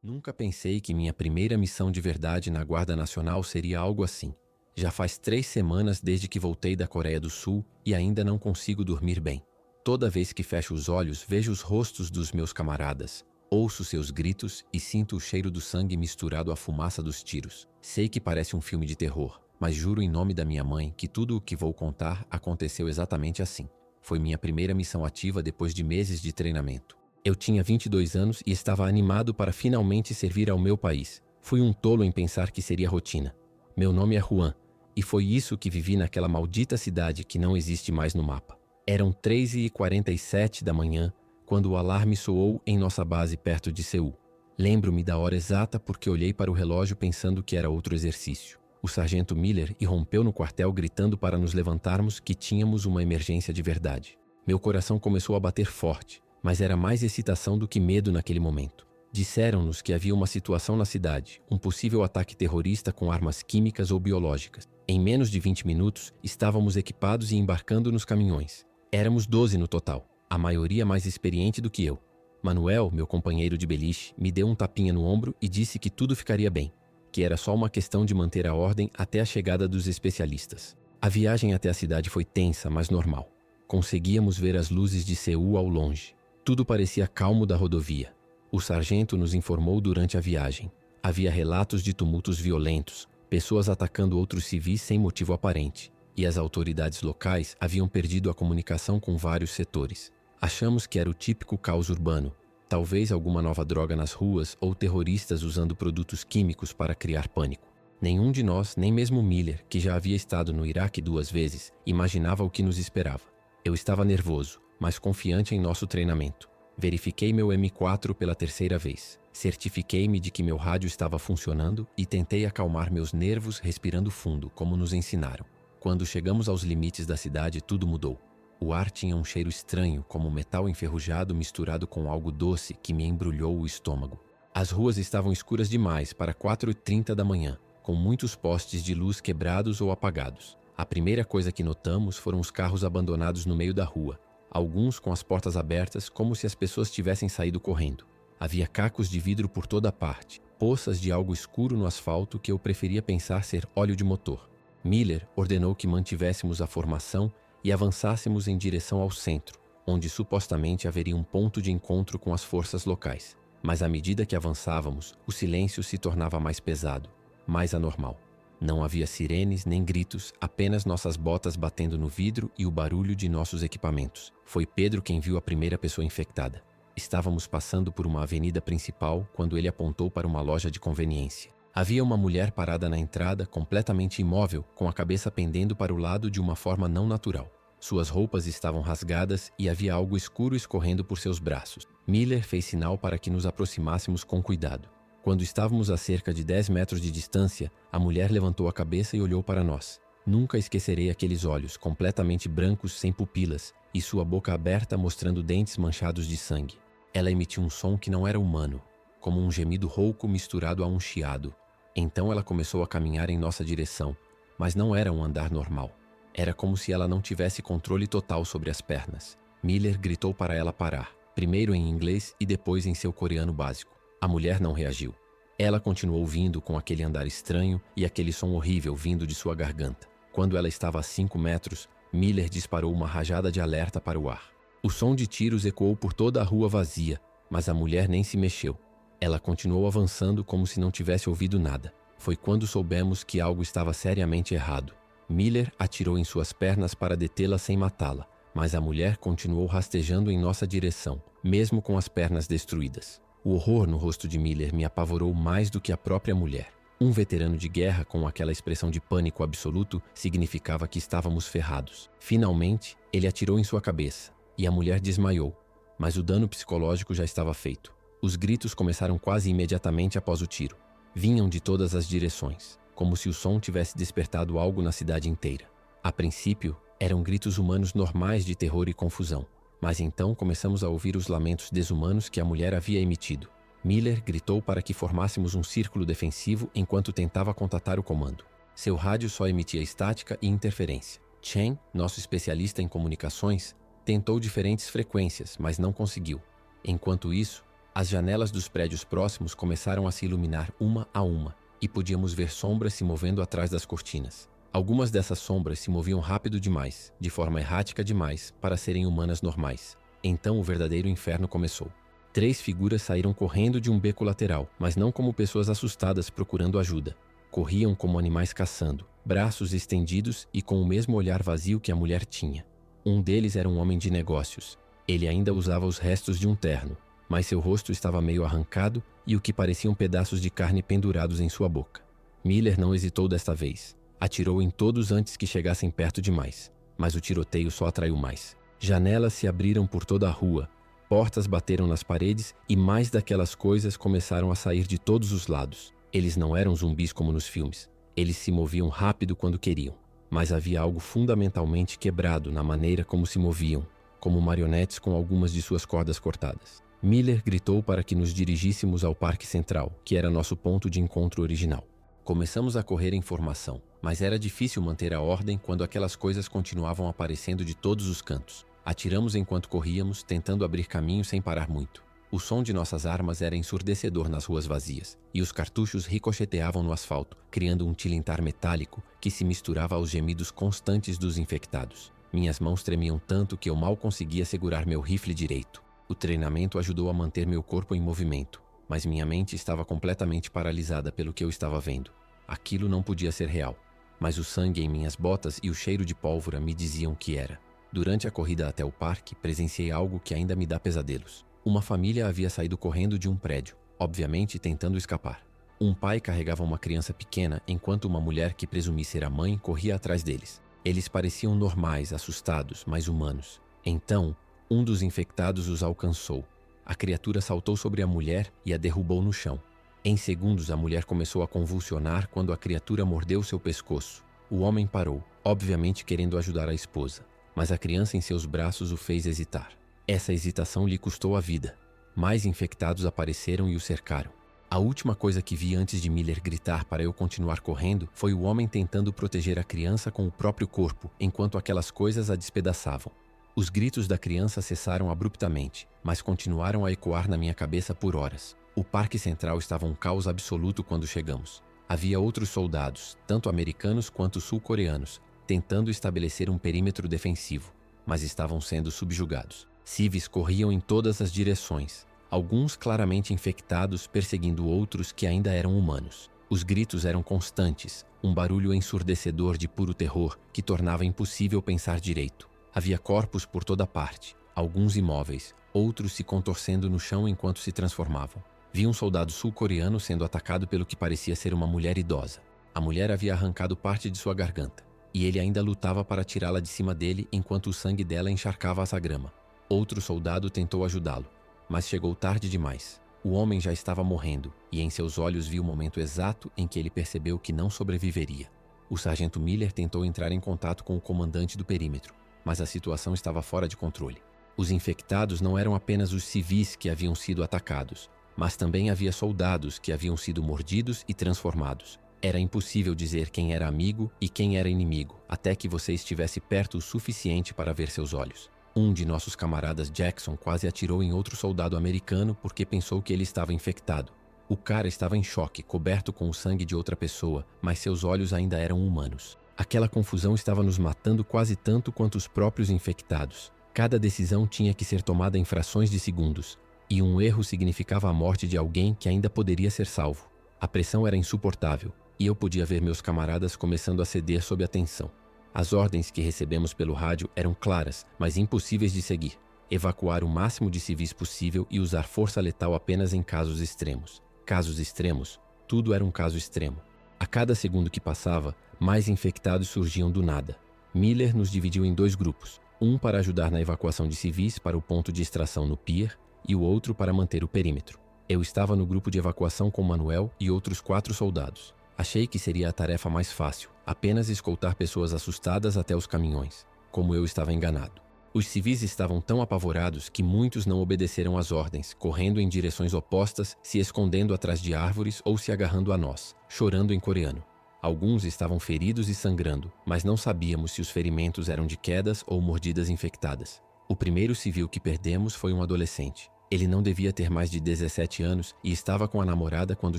Nunca pensei que minha primeira missão de verdade na Guarda Nacional seria algo assim. Já faz 3 semanas desde que voltei da Coreia do Sul e ainda não consigo dormir bem. Toda vez que fecho os olhos, vejo os rostos dos meus camaradas, ouço seus gritos e sinto o cheiro do sangue misturado à fumaça dos tiros. Sei que parece um filme de terror, mas juro em nome da minha mãe que tudo o que vou contar aconteceu exatamente assim. Foi minha primeira missão ativa depois de meses de treinamento. Eu tinha 22 anos e estava animado para finalmente servir ao meu país. Fui um tolo em pensar que seria rotina. Meu nome é Juan, e foi isso que vivi naquela maldita cidade que não existe mais no mapa. Eram 3h47 da manhã, quando o alarme soou em nossa base perto de Seul. Lembro-me da hora exata porque olhei para o relógio pensando que era outro exercício. O sargento Miller irrompeu no quartel gritando para nos levantarmos que tínhamos uma emergência de verdade. Meu coração começou a bater forte, mas era mais excitação do que medo naquele momento. Disseram-nos que havia uma situação na cidade, um possível ataque terrorista com armas químicas ou biológicas. Em menos de 20 minutos, estávamos equipados e embarcando nos caminhões. Éramos 12 no total, a maioria mais experiente do que eu. Manuel, meu companheiro de beliche, me deu um tapinha no ombro e disse que tudo ficaria bem, que era só uma questão de manter a ordem até a chegada dos especialistas. A viagem até a cidade foi tensa, mas normal. Conseguíamos ver as luzes de Seul ao longe. Tudo parecia calmo da rodovia. O sargento nos informou durante a viagem. Havia relatos de tumultos violentos, pessoas atacando outros civis sem motivo aparente, e as autoridades locais haviam perdido a comunicação com vários setores. Achamos que era o típico caos urbano, talvez alguma nova droga nas ruas ou terroristas usando produtos químicos para criar pânico. Nenhum de nós, nem mesmo Miller, que já havia estado no Iraque 2 vezes, imaginava o que nos esperava. Eu estava nervoso, mas confiante em nosso treinamento. Verifiquei meu M4 pela 3ª vez. Certifiquei-me de que meu rádio estava funcionando e tentei acalmar meus nervos respirando fundo, como nos ensinaram. Quando chegamos aos limites da cidade, tudo mudou. O ar tinha um cheiro estranho, como metal enferrujado misturado com algo doce que me embrulhou o estômago. As ruas estavam escuras demais para 4h30 da manhã, com muitos postes de luz quebrados ou apagados. A primeira coisa que notamos foram os carros abandonados no meio da rua, alguns com as portas abertas como se as pessoas tivessem saído correndo. Havia cacos de vidro por toda parte, poças de algo escuro no asfalto que eu preferia pensar ser óleo de motor. Miller ordenou que mantivéssemos a formação e avançássemos em direção ao centro, onde supostamente haveria um ponto de encontro com as forças locais. Mas à medida que avançávamos, o silêncio se tornava mais pesado, mais anormal. Não havia sirenes nem gritos, apenas nossas botas batendo no vidro e o barulho de nossos equipamentos. Foi Pedro quem viu a primeira pessoa infectada. Estávamos passando por uma avenida principal quando ele apontou para uma loja de conveniência. Havia uma mulher parada na entrada, completamente imóvel, com a cabeça pendendo para o lado de uma forma não natural. Suas roupas estavam rasgadas e havia algo escuro escorrendo por seus braços. Miller fez sinal para que nos aproximássemos com cuidado. Quando estávamos a cerca de 10 metros de distância, a mulher levantou a cabeça e olhou para nós. Nunca esquecerei aqueles olhos, completamente brancos, sem pupilas, e sua boca aberta mostrando dentes manchados de sangue. Ela emitiu um som que não era humano, como um gemido rouco misturado a um chiado. Então ela começou a caminhar em nossa direção, mas não era um andar normal. Era como se ela não tivesse controle total sobre as pernas. Miller gritou para ela parar, primeiro em inglês e depois em seu coreano básico. A mulher não reagiu. Ela continuou vindo com aquele andar estranho e aquele som horrível vindo de sua garganta. Quando ela estava a 5 metros, Miller disparou uma rajada de alerta para o ar. O som de tiros ecoou por toda a rua vazia, mas a mulher nem se mexeu. Ela continuou avançando como se não tivesse ouvido nada. Foi quando soubemos que algo estava seriamente errado. Miller atirou em suas pernas para detê-la sem matá-la, mas a mulher continuou rastejando em nossa direção, mesmo com as pernas destruídas. O horror no rosto de Miller me apavorou mais do que a própria mulher. Um veterano de guerra com aquela expressão de pânico absoluto significava que estávamos ferrados. Finalmente, ele atirou em sua cabeça, e a mulher desmaiou, mas o dano psicológico já estava feito. Os gritos começaram quase imediatamente após o tiro. Vinham de todas as direções, como se o som tivesse despertado algo na cidade inteira. A princípio, eram gritos humanos normais de terror e confusão. Mas então começamos a ouvir os lamentos desumanos que a mulher havia emitido. Miller gritou para que formássemos um círculo defensivo enquanto tentava contatar o comando. Seu rádio só emitia estática e interferência. Chen, nosso especialista em comunicações, tentou diferentes frequências, mas não conseguiu. Enquanto isso, As janelas dos prédios próximos começaram a se iluminar uma a uma, e podíamos ver sombras se movendo atrás das cortinas. Algumas dessas sombras se moviam rápido demais, de forma errática demais, para serem humanas normais. Então o verdadeiro inferno começou. 3 figuras saíram correndo de um beco lateral, mas não como pessoas assustadas procurando ajuda. Corriam como animais caçando, braços estendidos e com o mesmo olhar vazio que a mulher tinha. Um deles era um homem de negócios. Ele ainda usava os restos de um terno, mas seu rosto estava meio arrancado e o que pareciam pedaços de carne pendurados em sua boca. Miller não hesitou desta vez. Atirou em todos antes que chegassem perto demais, mas o tiroteio só atraiu mais. Janelas se abriram por toda a rua, portas bateram nas paredes e mais daquelas coisas começaram a sair de todos os lados. Eles não eram zumbis como nos filmes. Eles se moviam rápido quando queriam, mas havia algo fundamentalmente quebrado na maneira como se moviam, como marionetes com algumas de suas cordas cortadas. Miller gritou para que nos dirigíssemos ao Parque Central, que era nosso ponto de encontro original. Começamos a correr em formação, mas era difícil manter a ordem quando aquelas coisas continuavam aparecendo de todos os cantos. Atiramos enquanto corríamos, tentando abrir caminho sem parar muito. O som de nossas armas era ensurdecedor nas ruas vazias, e os cartuchos ricocheteavam no asfalto, criando um tilintar metálico que se misturava aos gemidos constantes dos infectados. Minhas mãos tremiam tanto que eu mal conseguia segurar meu rifle direito. O treinamento ajudou a manter meu corpo em movimento, mas minha mente estava completamente paralisada pelo que eu estava vendo. Aquilo não podia ser real, mas o sangue em minhas botas e o cheiro de pólvora me diziam que era. Durante a corrida até o parque, presenciei algo que ainda me dá pesadelos. Uma família havia saído correndo de um prédio, obviamente tentando escapar. Um pai carregava uma criança pequena enquanto uma mulher que presumi ser a mãe corria atrás deles. Eles pareciam normais, assustados, mas humanos. Então, um dos infectados os alcançou. A criatura saltou sobre a mulher e a derrubou no chão. Em segundos, a mulher começou a convulsionar quando a criatura mordeu seu pescoço. O homem parou, obviamente querendo ajudar a esposa, mas a criança em seus braços o fez hesitar. Essa hesitação lhe custou a vida. Mais infectados apareceram e o cercaram. A última coisa que vi antes de Miller gritar para eu continuar correndo foi o homem tentando proteger a criança com o próprio corpo, enquanto aquelas coisas a despedaçavam. Os gritos da criança cessaram abruptamente, mas continuaram a ecoar na minha cabeça por horas. O Parque Central estava um caos absoluto quando chegamos. Havia outros soldados, tanto americanos quanto sul-coreanos, tentando estabelecer um perímetro defensivo, mas estavam sendo subjugados. Civis corriam em todas as direções, alguns claramente infectados perseguindo outros que ainda eram humanos. Os gritos eram constantes, um barulho ensurdecedor de puro terror que tornava impossível pensar direito. Havia corpos por toda parte, alguns imóveis, outros se contorcendo no chão enquanto se transformavam. Vi um soldado sul-coreano sendo atacado pelo que parecia ser uma mulher idosa. A mulher havia arrancado parte de sua garganta, e ele ainda lutava para tirá-la de cima dele enquanto o sangue dela encharcava a grama. Outro soldado tentou ajudá-lo, mas chegou tarde demais. O homem já estava morrendo, e em seus olhos vi o momento exato em que ele percebeu que não sobreviveria. O sargento Miller tentou entrar em contato com o comandante do perímetro, mas a situação estava fora de controle. Os infectados não eram apenas os civis que haviam sido atacados, mas também havia soldados que haviam sido mordidos e transformados. Era impossível dizer quem era amigo e quem era inimigo, até que você estivesse perto o suficiente para ver seus olhos. Um de nossos camaradas Jackson quase atirou em outro soldado americano porque pensou que ele estava infectado. O cara estava em choque, coberto com o sangue de outra pessoa, mas seus olhos ainda eram humanos. Aquela confusão estava nos matando quase tanto quanto os próprios infectados. Cada decisão tinha que ser tomada em frações de segundos, e um erro significava a morte de alguém que ainda poderia ser salvo. A pressão era insuportável, e eu podia ver meus camaradas começando a ceder sob a tensão. As ordens que recebemos pelo rádio eram claras, mas impossíveis de seguir. Evacuar o máximo de civis possível e usar força letal apenas em casos extremos. Casos extremos, tudo era um caso extremo. A cada segundo que passava, mais infectados surgiam do nada. Miller nos dividiu em 2 grupos, um para ajudar na evacuação de civis para o ponto de extração no pier e o outro para manter o perímetro. Eu estava no grupo de evacuação com Manuel e outros 4 soldados. Achei que seria a tarefa mais fácil, apenas escoltar pessoas assustadas até os caminhões. Como eu estava enganado. Os civis estavam tão apavorados que muitos não obedeceram às ordens, correndo em direções opostas, se escondendo atrás de árvores ou se agarrando a nós, chorando em coreano. Alguns estavam feridos e sangrando, mas não sabíamos se os ferimentos eram de quedas ou mordidas infectadas. O primeiro civil que perdemos foi um adolescente. Ele não devia ter mais de 17 anos e estava com a namorada quando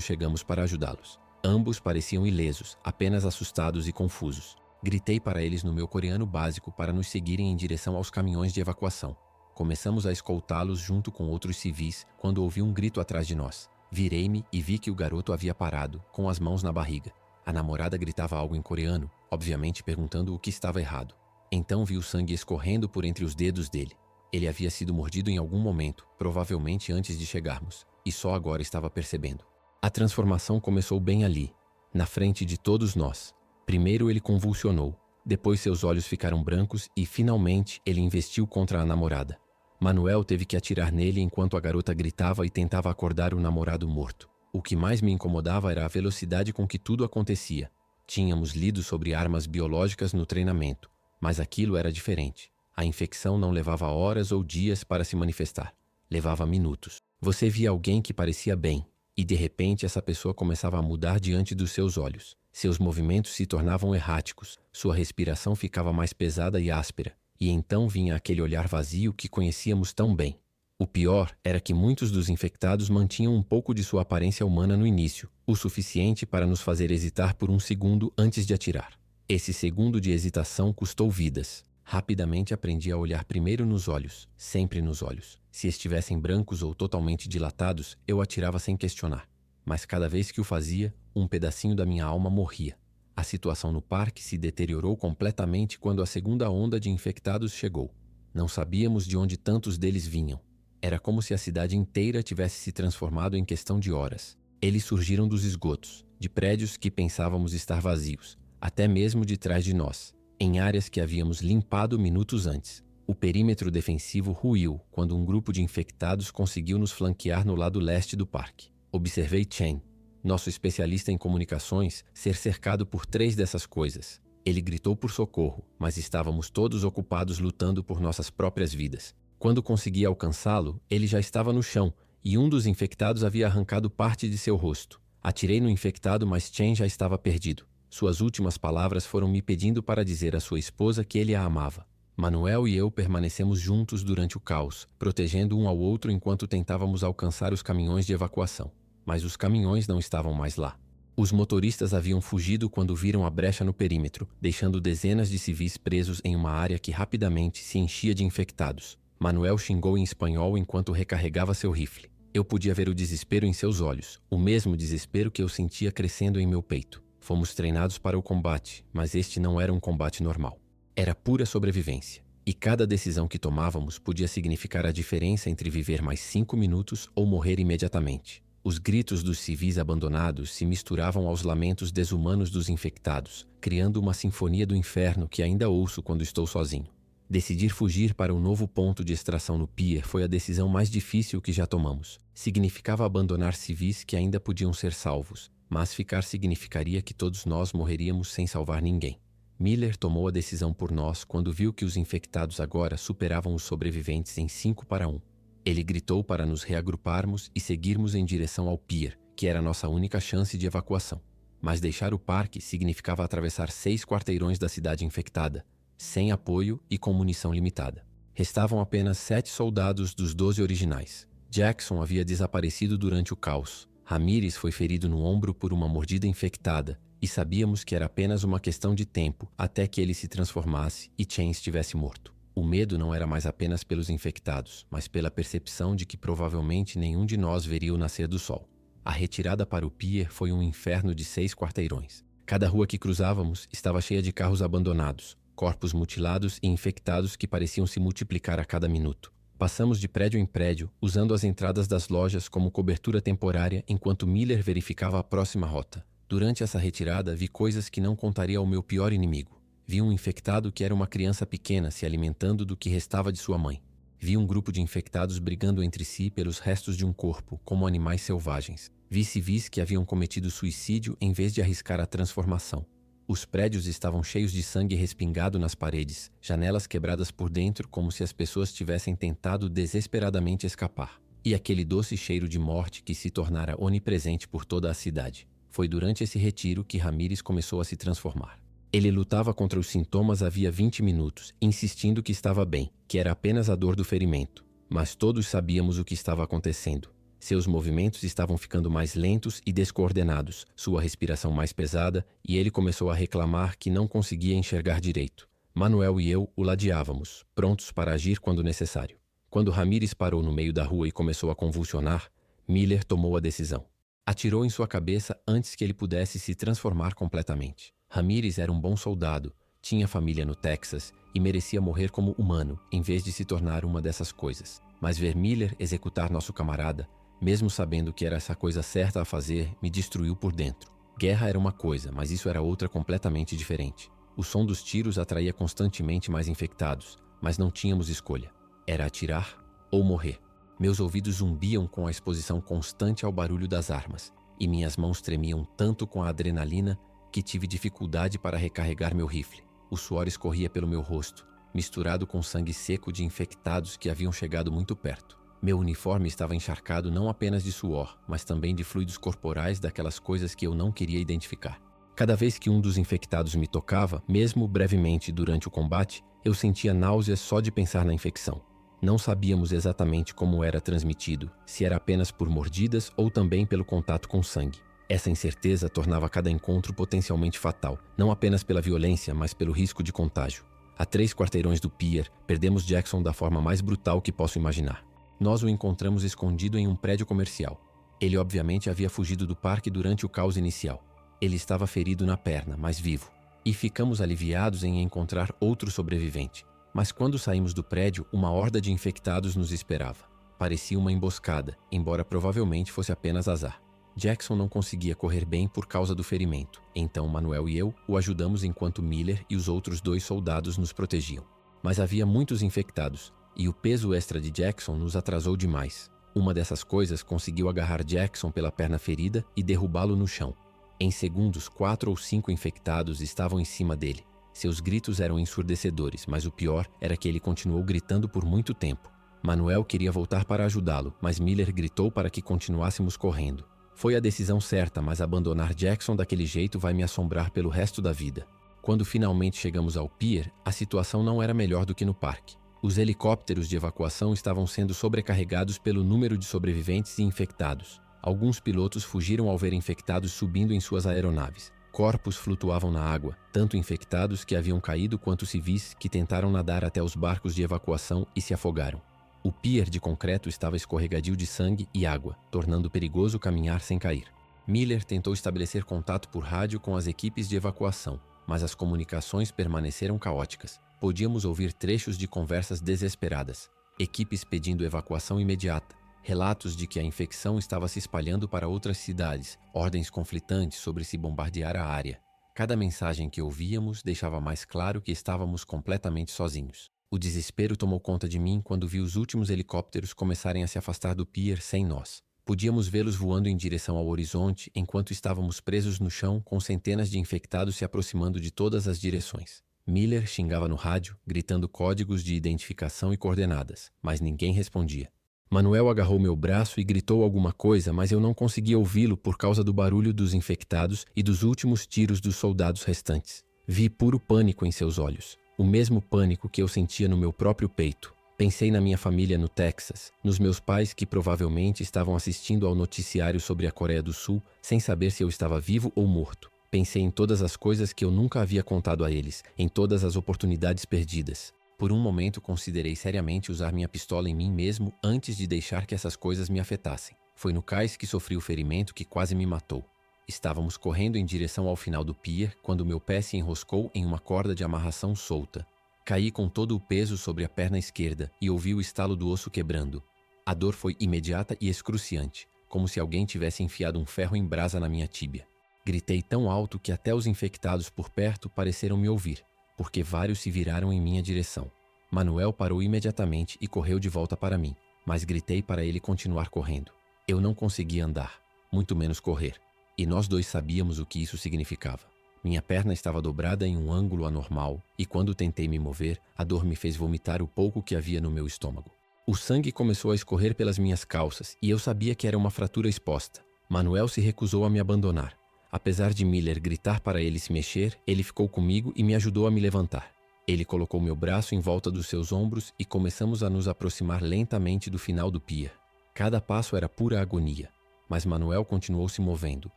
chegamos para ajudá-los. Ambos pareciam ilesos, apenas assustados e confusos. Gritei para eles no meu coreano básico para nos seguirem em direção aos caminhões de evacuação. Começamos a escoltá-los junto com outros civis quando ouvi um grito atrás de nós. Virei-me e vi que o garoto havia parado, com as mãos na barriga. A namorada gritava algo em coreano, obviamente perguntando o que estava errado. Então vi o sangue escorrendo por entre os dedos dele. Ele havia sido mordido em algum momento, provavelmente antes de chegarmos, e só agora estava percebendo. A transformação começou bem ali, na frente de todos nós. Primeiro ele convulsionou, depois seus olhos ficaram brancos e, finalmente, ele investiu contra a namorada. Manuel teve que atirar nele enquanto a garota gritava e tentava acordar o namorado morto. O que mais me incomodava era a velocidade com que tudo acontecia. Tínhamos lido sobre armas biológicas no treinamento, mas aquilo era diferente. A infecção não levava horas ou dias para se manifestar. Levava minutos. Você via alguém que parecia bem, e de repente essa pessoa começava a mudar diante dos seus olhos. Seus movimentos se tornavam erráticos, sua respiração ficava mais pesada e áspera, e então vinha aquele olhar vazio que conhecíamos tão bem. O pior era que muitos dos infectados mantinham um pouco de sua aparência humana no início, o suficiente para nos fazer hesitar por um segundo antes de atirar. Esse segundo de hesitação custou vidas. Rapidamente aprendi a olhar primeiro nos olhos, sempre nos olhos. Se estivessem brancos ou totalmente dilatados, eu atirava sem questionar. Mas cada vez que o fazia, um pedacinho da minha alma morria. A situação no parque se deteriorou completamente quando a segunda onda de infectados chegou. Não sabíamos de onde tantos deles vinham. Era como se a cidade inteira tivesse se transformado em questão de horas. Eles surgiram dos esgotos, de prédios que pensávamos estar vazios, até mesmo de trás de nós, em áreas que havíamos limpado minutos antes. O perímetro defensivo ruiu quando um grupo de infectados conseguiu nos flanquear no lado leste do parque. Observei Chen, nosso especialista em comunicações, ser cercado por 3 dessas coisas. Ele gritou por socorro, mas estávamos todos ocupados lutando por nossas próprias vidas. Quando consegui alcançá-lo, ele já estava no chão e um dos infectados havia arrancado parte de seu rosto. Atirei no infectado, mas Chen já estava perdido. Suas últimas palavras foram me pedindo para dizer à sua esposa que ele a amava. Manuel e eu permanecemos juntos durante o caos, protegendo um ao outro enquanto tentávamos alcançar os caminhões de evacuação. Mas os caminhões não estavam mais lá. Os motoristas haviam fugido quando viram a brecha no perímetro, deixando dezenas de civis presos em uma área que rapidamente se enchia de infectados. Manuel xingou em espanhol enquanto recarregava seu rifle. Eu podia ver o desespero em seus olhos, o mesmo desespero que eu sentia crescendo em meu peito. Fomos treinados para o combate, mas este não era um combate normal. Era pura sobrevivência. E cada decisão que tomávamos podia significar a diferença entre viver mais 5 minutos ou morrer imediatamente. Os gritos dos civis abandonados se misturavam aos lamentos desumanos dos infectados, criando uma sinfonia do inferno que ainda ouço quando estou sozinho. Decidir fugir para um novo ponto de extração no pier foi a decisão mais difícil que já tomamos. Significava abandonar civis que ainda podiam ser salvos, mas ficar significaria que todos nós morreríamos sem salvar ninguém. Miller tomou a decisão por nós quando viu que os infectados agora superavam os sobreviventes em 5-1. Ele gritou para nos reagruparmos e seguirmos em direção ao pier, que era nossa única chance de evacuação. Mas deixar o parque significava atravessar 6 quarteirões da cidade infectada, sem apoio e com munição limitada. Restavam apenas 7 soldados dos 12 originais. Jackson havia desaparecido durante o caos. Ramírez foi ferido no ombro por uma mordida infectada, e sabíamos que era apenas uma questão de tempo até que ele se transformasse e Chen estivesse morto. O medo não era mais apenas pelos infectados, mas pela percepção de que provavelmente nenhum de nós veria o nascer do sol. A retirada para o pier foi um inferno de 6 quarteirões. Cada rua que cruzávamos estava cheia de carros abandonados, corpos mutilados e infectados que pareciam se multiplicar a cada minuto. Passamos de prédio em prédio, usando as entradas das lojas como cobertura temporária enquanto Miller verificava a próxima rota. Durante essa retirada, vi coisas que não contaria ao meu pior inimigo. Vi um infectado que era uma criança pequena se alimentando do que restava de sua mãe. Vi um grupo de infectados brigando entre si pelos restos de um corpo, como animais selvagens. Vi civis que haviam cometido suicídio em vez de arriscar a transformação. Os prédios estavam cheios de sangue respingado nas paredes, janelas quebradas por dentro como se as pessoas tivessem tentado desesperadamente escapar. E aquele doce cheiro de morte que se tornara onipresente por toda a cidade. Foi durante esse retiro que Ramírez começou a se transformar. Ele lutava contra os sintomas havia 20 minutos, insistindo que estava bem, que era apenas a dor do ferimento. Mas todos sabíamos o que estava acontecendo. Seus movimentos estavam ficando mais lentos e descoordenados, sua respiração mais pesada, e ele começou a reclamar que não conseguia enxergar direito. Manuel e eu o ladeávamos, prontos para agir quando necessário. Quando Ramírez parou no meio da rua e começou a convulsionar, Miller tomou a decisão. Atirou em sua cabeça antes que ele pudesse se transformar completamente. Ramírez era um bom soldado, tinha família no Texas e merecia morrer como humano, em vez de se tornar uma dessas coisas. Mas ver Miller executar nosso camarada, mesmo sabendo que era essa coisa certa a fazer, me destruiu por dentro. Guerra era uma coisa, mas isso era outra completamente diferente. O som dos tiros atraía constantemente mais infectados, mas não tínhamos escolha. Era atirar ou morrer. Meus ouvidos zumbiam com a exposição constante ao barulho das armas, e minhas mãos tremiam tanto com a adrenalina que tive dificuldade para recarregar meu rifle. O suor escorria pelo meu rosto, misturado com sangue seco de infectados que haviam chegado muito perto. Meu uniforme estava encharcado não apenas de suor, mas também de fluidos corporais daquelas coisas que eu não queria identificar. Cada vez que um dos infectados me tocava, mesmo brevemente durante o combate, eu sentia náuseas só de pensar na infecção. Não sabíamos exatamente como era transmitido, se era apenas por mordidas ou também pelo contato com sangue. Essa incerteza tornava cada encontro potencialmente fatal, não apenas pela violência, mas pelo risco de contágio. A 3 quarteirões do pier, perdemos Jackson da forma mais brutal que posso imaginar. Nós o encontramos escondido em um prédio comercial. Ele obviamente havia fugido do parque durante o caos inicial. Ele estava ferido na perna, mas vivo. E ficamos aliviados em encontrar outro sobrevivente. Mas quando saímos do prédio, uma horda de infectados nos esperava. Parecia uma emboscada, embora provavelmente fosse apenas azar. Jackson não conseguia correr bem por causa do ferimento, então Manuel e eu o ajudamos enquanto Miller e os outros 2 soldados nos protegiam. Mas havia muitos infectados, e o peso extra de Jackson nos atrasou demais. Uma dessas coisas conseguiu agarrar Jackson pela perna ferida e derrubá-lo no chão. Em segundos, 4 ou 5 infectados estavam em cima dele. Seus gritos eram ensurdecedores, mas o pior era que ele continuou gritando por muito tempo. Manuel queria voltar para ajudá-lo, mas Miller gritou para que continuássemos correndo. Foi a decisão certa, mas abandonar Jackson daquele jeito vai me assombrar pelo resto da vida. Quando finalmente chegamos ao pier, a situação não era melhor do que no parque. Os helicópteros de evacuação estavam sendo sobrecarregados pelo número de sobreviventes e infectados. Alguns pilotos fugiram ao ver infectados subindo em suas aeronaves. Corpos flutuavam na água, tanto infectados que haviam caído quanto civis que tentaram nadar até os barcos de evacuação e se afogaram. O pier de concreto estava escorregadio de sangue e água, tornando perigoso caminhar sem cair. Miller tentou estabelecer contato por rádio com as equipes de evacuação, mas as comunicações permaneceram caóticas. Podíamos ouvir trechos de conversas desesperadas, equipes pedindo evacuação imediata, relatos de que a infecção estava se espalhando para outras cidades, ordens conflitantes sobre se bombardear a área. Cada mensagem que ouvíamos deixava mais claro que estávamos completamente sozinhos. O desespero tomou conta de mim quando vi os últimos helicópteros começarem a se afastar do pier sem nós. Podíamos vê-los voando em direção ao horizonte enquanto estávamos presos no chão com centenas de infectados se aproximando de todas as direções. Miller xingava no rádio, gritando códigos de identificação e coordenadas, mas ninguém respondia. Manuel agarrou meu braço e gritou alguma coisa, mas eu não conseguia ouvi-lo por causa do barulho dos infectados e dos últimos tiros dos soldados restantes. Vi puro pânico em seus olhos, o mesmo pânico que eu sentia no meu próprio peito. Pensei na minha família no Texas, nos meus pais que provavelmente estavam assistindo ao noticiário sobre a Coreia do Sul sem saber se eu estava vivo ou morto. Pensei em todas as coisas que eu nunca havia contado a eles, em todas as oportunidades perdidas. Por um momento considerei seriamente usar minha pistola em mim mesmo antes de deixar que essas coisas me afetassem. Foi no cais que sofri o ferimento que quase me matou. Estávamos correndo em direção ao final do pier quando meu pé se enroscou em uma corda de amarração solta. Caí com todo o peso sobre a perna esquerda e ouvi o estalo do osso quebrando. A dor foi imediata e excruciante, como se alguém tivesse enfiado um ferro em brasa na minha tíbia. Gritei tão alto que até os infectados por perto pareceram me ouvir, porque vários se viraram em minha direção. Manuel parou imediatamente e correu de volta para mim, mas gritei para ele continuar correndo. Eu não conseguia andar, muito menos correr, e nós 2 sabíamos o que isso significava. Minha perna estava dobrada em um ângulo anormal, e quando tentei me mover, a dor me fez vomitar o pouco que havia no meu estômago. O sangue começou a escorrer pelas minhas calças, e eu sabia que era uma fratura exposta. Manuel se recusou a me abandonar. Apesar de Miller gritar para ele se mexer, ele ficou comigo e me ajudou a me levantar. Ele colocou meu braço em volta dos seus ombros e começamos a nos aproximar lentamente do final do pier. Cada passo era pura agonia, mas Manuel continuou se movendo,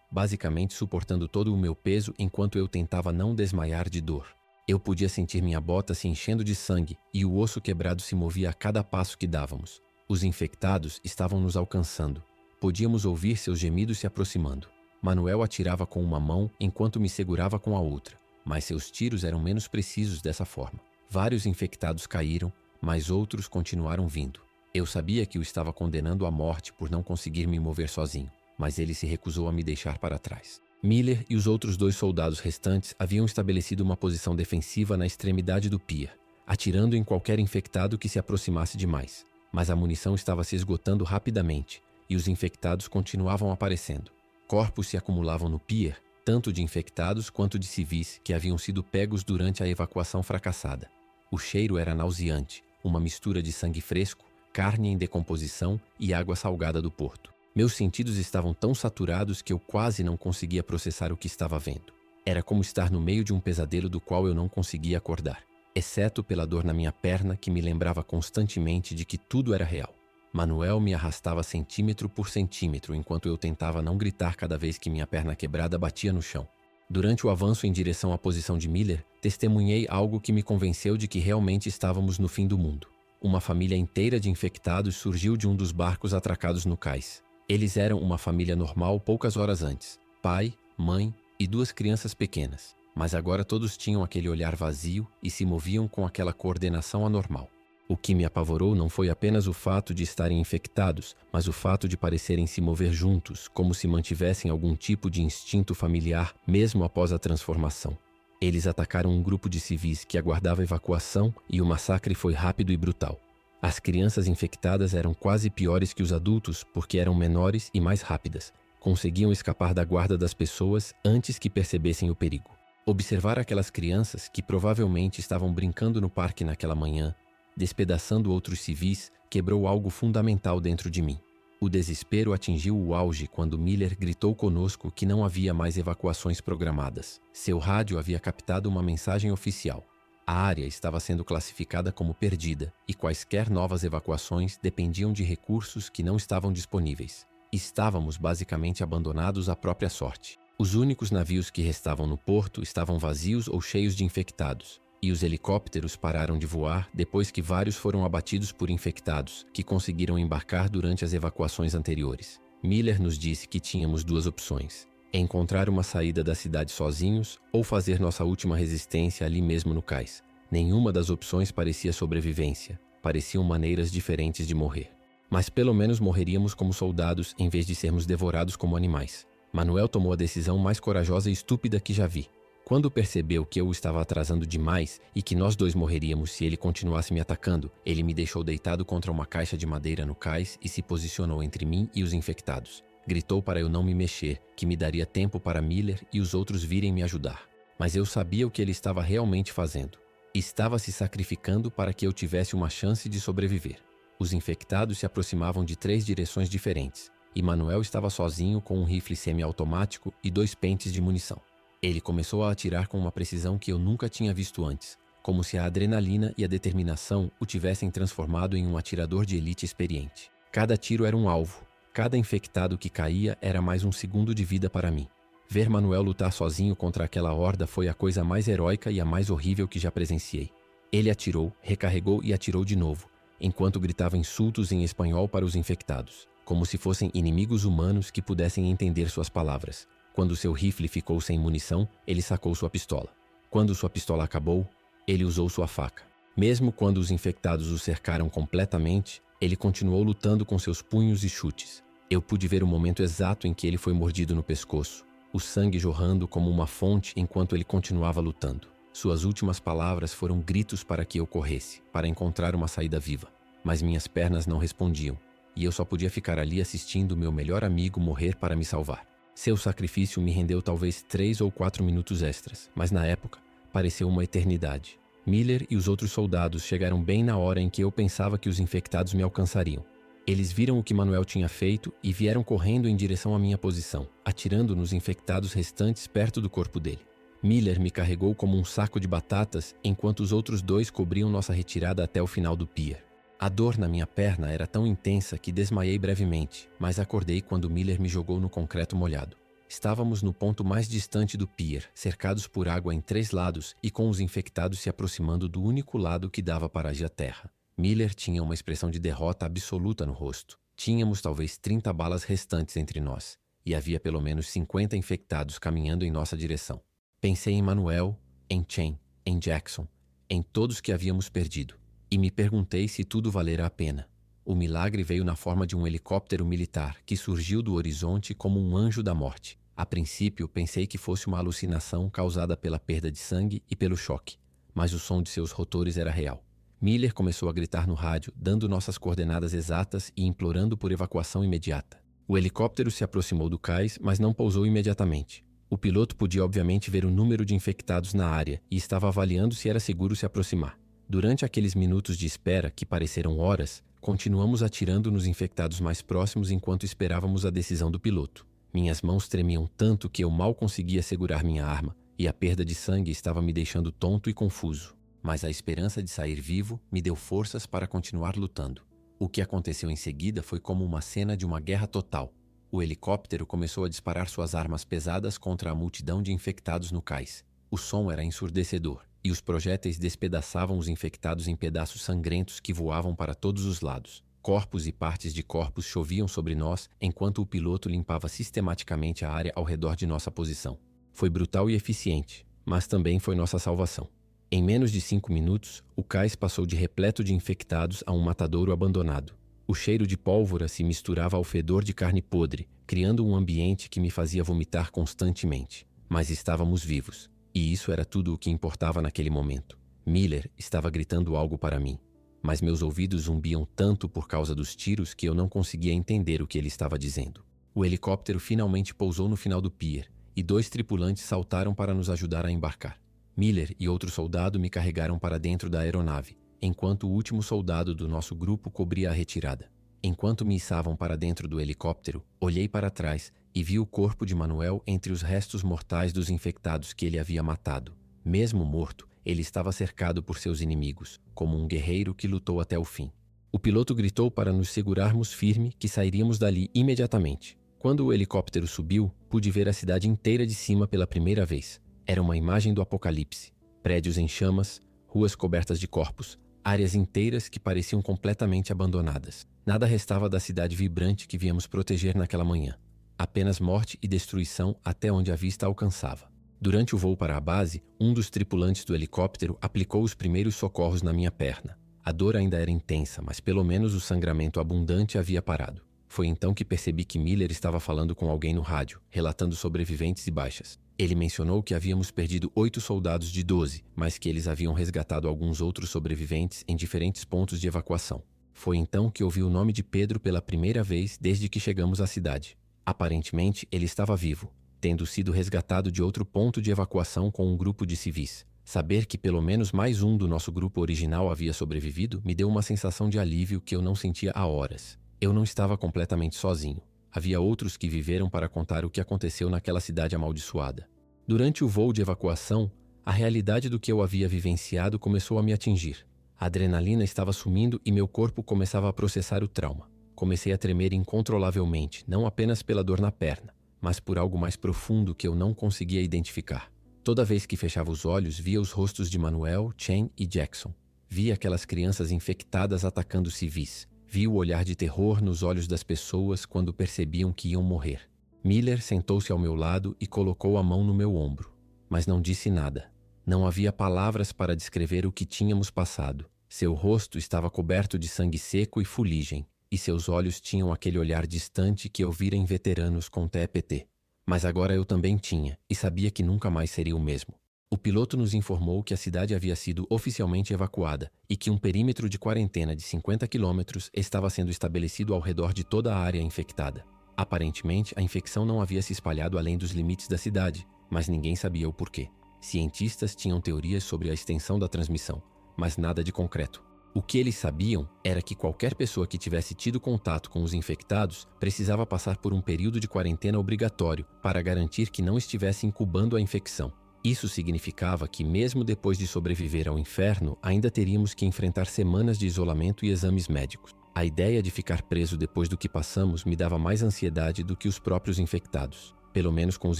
basicamente suportando todo o meu peso enquanto eu tentava não desmaiar de dor. Eu podia sentir minha bota se enchendo de sangue e o osso quebrado se movia a cada passo que dávamos. Os infectados estavam nos alcançando. Podíamos ouvir seus gemidos se aproximando. Manuel atirava com uma mão enquanto me segurava com a outra, mas seus tiros eram menos precisos dessa forma. Vários infectados caíram, mas outros continuaram vindo. Eu sabia que o estava condenando à morte por não conseguir me mover sozinho, mas ele se recusou a me deixar para trás. Miller e os outros 2 soldados restantes haviam estabelecido uma posição defensiva na extremidade do pier, atirando em qualquer infectado que se aproximasse demais. Mas a munição estava se esgotando rapidamente e os infectados continuavam aparecendo. Corpos se acumulavam no pier, tanto de infectados quanto de civis que haviam sido pegos durante a evacuação fracassada. O cheiro era nauseante, uma mistura de sangue fresco, carne em decomposição e água salgada do porto. Meus sentidos estavam tão saturados que eu quase não conseguia processar o que estava vendo. Era como estar no meio de um pesadelo do qual eu não conseguia acordar, exceto pela dor na minha perna que me lembrava constantemente de que tudo era real. Manuel me arrastava centímetro por centímetro enquanto eu tentava não gritar cada vez que minha perna quebrada batia no chão. Durante o avanço em direção à posição de Miller, testemunhei algo que me convenceu de que realmente estávamos no fim do mundo. Uma família inteira de infectados surgiu de um dos barcos atracados no cais. Eles eram uma família normal poucas horas antes. Pai, mãe e 2 crianças pequenas. Mas agora todos tinham aquele olhar vazio e se moviam com aquela coordenação anormal. O que me apavorou não foi apenas o fato de estarem infectados, mas o fato de parecerem se mover juntos, como se mantivessem algum tipo de instinto familiar mesmo após a transformação. Eles atacaram um grupo de civis que aguardava evacuação e o massacre foi rápido e brutal. As crianças infectadas eram quase piores que os adultos porque eram menores e mais rápidas. Conseguiam escapar da guarda das pessoas antes que percebessem o perigo. Observar aquelas crianças que provavelmente estavam brincando no parque naquela manhã, despedaçando outros civis, quebrou algo fundamental dentro de mim. O desespero atingiu o auge quando Miller gritou conosco que não havia mais evacuações programadas. Seu rádio havia captado uma mensagem oficial. A área estava sendo classificada como perdida e quaisquer novas evacuações dependiam de recursos que não estavam disponíveis. Estávamos basicamente abandonados à própria sorte. Os únicos navios que restavam no porto estavam vazios ou cheios de infectados. E os helicópteros pararam de voar depois que vários foram abatidos por infectados, que conseguiram embarcar durante as evacuações anteriores. Miller nos disse que tínhamos 2 opções: encontrar uma saída da cidade sozinhos ou fazer nossa última resistência ali mesmo no cais. Nenhuma das opções parecia sobrevivência, pareciam maneiras diferentes de morrer. Mas pelo menos morreríamos como soldados em vez de sermos devorados como animais. Manuel tomou a decisão mais corajosa e estúpida que já vi. Quando percebeu que eu o estava atrasando demais e que nós 2 morreríamos se ele continuasse me atacando, ele me deixou deitado contra uma caixa de madeira no cais e se posicionou entre mim e os infectados. Gritou para eu não me mexer, que me daria tempo para Miller e os outros virem me ajudar. Mas eu sabia o que ele estava realmente fazendo. Estava se sacrificando para que eu tivesse uma chance de sobreviver. Os infectados se aproximavam de 3 direções diferentes, e Manuel estava sozinho com um rifle semiautomático e 2 pentes de munição. Ele começou a atirar com uma precisão que eu nunca tinha visto antes, como se a adrenalina e a determinação o tivessem transformado em um atirador de elite experiente. Cada tiro era um alvo, cada infectado que caía era mais um segundo de vida para mim. Ver Manuel lutar sozinho contra aquela horda foi a coisa mais heróica e a mais horrível que já presenciei. Ele atirou, recarregou e atirou de novo, enquanto gritava insultos em espanhol para os infectados, como se fossem inimigos humanos que pudessem entender suas palavras. Quando seu rifle ficou sem munição, ele sacou sua pistola. Quando sua pistola acabou, ele usou sua faca. Mesmo quando os infectados o cercaram completamente, ele continuou lutando com seus punhos e chutes. Eu pude ver o momento exato em que ele foi mordido no pescoço, o sangue jorrando como uma fonte enquanto ele continuava lutando. Suas últimas palavras foram gritos para que eu corresse, para encontrar uma saída viva. Mas minhas pernas não respondiam, e eu só podia ficar ali assistindo meu melhor amigo morrer para me salvar. Seu sacrifício me rendeu talvez 3 ou 4 minutos extras, mas na época, pareceu uma eternidade. Miller e os outros soldados chegaram bem na hora em que eu pensava que os infectados me alcançariam. Eles viram o que Manuel tinha feito e vieram correndo em direção à minha posição, atirando nos infectados restantes perto do corpo dele. Miller me carregou como um saco de batatas, enquanto os outros dois cobriam nossa retirada até o final do pier. A dor na minha perna era tão intensa que desmaiei brevemente, mas acordei quando Miller me jogou no concreto molhado. Estávamos no ponto mais distante do pier, cercados por água em 3 lados e com os infectados se aproximando do único lado que dava para a terra. Miller tinha uma expressão de derrota absoluta no rosto. Tínhamos talvez 30 balas restantes entre nós, e havia pelo menos 50 infectados caminhando em nossa direção. Pensei em Manuel, em Chen, em Jackson, em todos que havíamos perdido, e me perguntei se tudo valera a pena. O milagre veio na forma de um helicóptero militar que surgiu do horizonte como um anjo da morte. A princípio, pensei que fosse uma alucinação causada pela perda de sangue e pelo choque, mas o som de seus rotores era real. Miller começou a gritar no rádio, dando nossas coordenadas exatas e implorando por evacuação imediata. O helicóptero se aproximou do cais, mas não pousou imediatamente. O piloto podia obviamente ver o número de infectados na área e estava avaliando se era seguro se aproximar. Durante aqueles minutos de espera, que pareceram horas, continuamos atirando nos infectados mais próximos enquanto esperávamos a decisão do piloto. Minhas mãos tremiam tanto que eu mal conseguia segurar minha arma, e a perda de sangue estava me deixando tonto e confuso. Mas a esperança de sair vivo me deu forças para continuar lutando. O que aconteceu em seguida foi como uma cena de uma guerra total. O helicóptero começou a disparar suas armas pesadas contra a multidão de infectados no cais. O som era ensurdecedor, e os projéteis despedaçavam os infectados em pedaços sangrentos que voavam para todos os lados. Corpos e partes de corpos choviam sobre nós enquanto o piloto limpava sistematicamente a área ao redor de nossa posição. Foi brutal e eficiente, mas também foi nossa salvação. Em menos de 5 minutos, o cais passou de repleto de infectados a um matadouro abandonado. O cheiro de pólvora se misturava ao fedor de carne podre, criando um ambiente que me fazia vomitar constantemente. Mas estávamos vivos, e isso era tudo o que importava naquele momento. Miller estava gritando algo para mim, mas meus ouvidos zumbiam tanto por causa dos tiros que eu não conseguia entender o que ele estava dizendo. O helicóptero finalmente pousou no final do pier, e 2 tripulantes saltaram para nos ajudar a embarcar. Miller e outro soldado me carregaram para dentro da aeronave, enquanto o último soldado do nosso grupo cobria a retirada. Enquanto me içavam para dentro do helicóptero, olhei para trás e vi o corpo de Manuel entre os restos mortais dos infectados que ele havia matado. Mesmo morto, ele estava cercado por seus inimigos, como um guerreiro que lutou até o fim. O piloto gritou para nos segurarmos firme que sairíamos dali imediatamente. Quando o helicóptero subiu, pude ver a cidade inteira de cima pela primeira vez. Era uma imagem do apocalipse. Prédios em chamas, ruas cobertas de corpos, áreas inteiras que pareciam completamente abandonadas. Nada restava da cidade vibrante que viemos proteger naquela manhã. Apenas morte e destruição até onde a vista alcançava. Durante o voo para a base, um dos tripulantes do helicóptero aplicou os primeiros socorros na minha perna. A dor ainda era intensa, mas pelo menos o sangramento abundante havia parado. Foi então que percebi que Miller estava falando com alguém no rádio, relatando sobreviventes e baixas. Ele mencionou que havíamos perdido 8 soldados de 12, mas que eles haviam resgatado alguns outros sobreviventes em diferentes pontos de evacuação. Foi então que ouvi o nome de Pedro pela primeira vez desde que chegamos à cidade. Aparentemente, ele estava vivo, tendo sido resgatado de outro ponto de evacuação com um grupo de civis. Saber que pelo menos mais um do nosso grupo original havia sobrevivido me deu uma sensação de alívio que eu não sentia há horas. Eu não estava completamente sozinho. Havia outros que viveram para contar o que aconteceu naquela cidade amaldiçoada. Durante o voo de evacuação, a realidade do que eu havia vivenciado começou a me atingir. A adrenalina estava sumindo e meu corpo começava a processar o trauma. Comecei a tremer incontrolavelmente, não apenas pela dor na perna, mas por algo mais profundo que eu não conseguia identificar. Toda vez que fechava os olhos, via os rostos de Manuel, Chen e Jackson. Via aquelas crianças infectadas atacando civis. Vi o olhar de terror nos olhos das pessoas quando percebiam que iam morrer. Miller sentou-se ao meu lado e colocou a mão no meu ombro, mas não disse nada. Não havia palavras para descrever o que tínhamos passado. Seu rosto estava coberto de sangue seco e fuligem, e seus olhos tinham aquele olhar distante que eu vira em veteranos com TPT. Mas agora eu também tinha, e sabia que nunca mais seria o mesmo. O piloto nos informou que a cidade havia sido oficialmente evacuada e que um perímetro de quarentena de 50 quilômetros estava sendo estabelecido ao redor de toda a área infectada. Aparentemente, a infecção não havia se espalhado além dos limites da cidade, mas ninguém sabia o porquê. Cientistas tinham teorias sobre a extensão da transmissão, mas nada de concreto. O que eles sabiam era que qualquer pessoa que tivesse tido contato com os infectados precisava passar por um período de quarentena obrigatório para garantir que não estivesse incubando a infecção. Isso significava que, mesmo depois de sobreviver ao inferno, ainda teríamos que enfrentar semanas de isolamento e exames médicos. A ideia de ficar preso depois do que passamos me dava mais ansiedade do que os próprios infectados. Pelo menos com os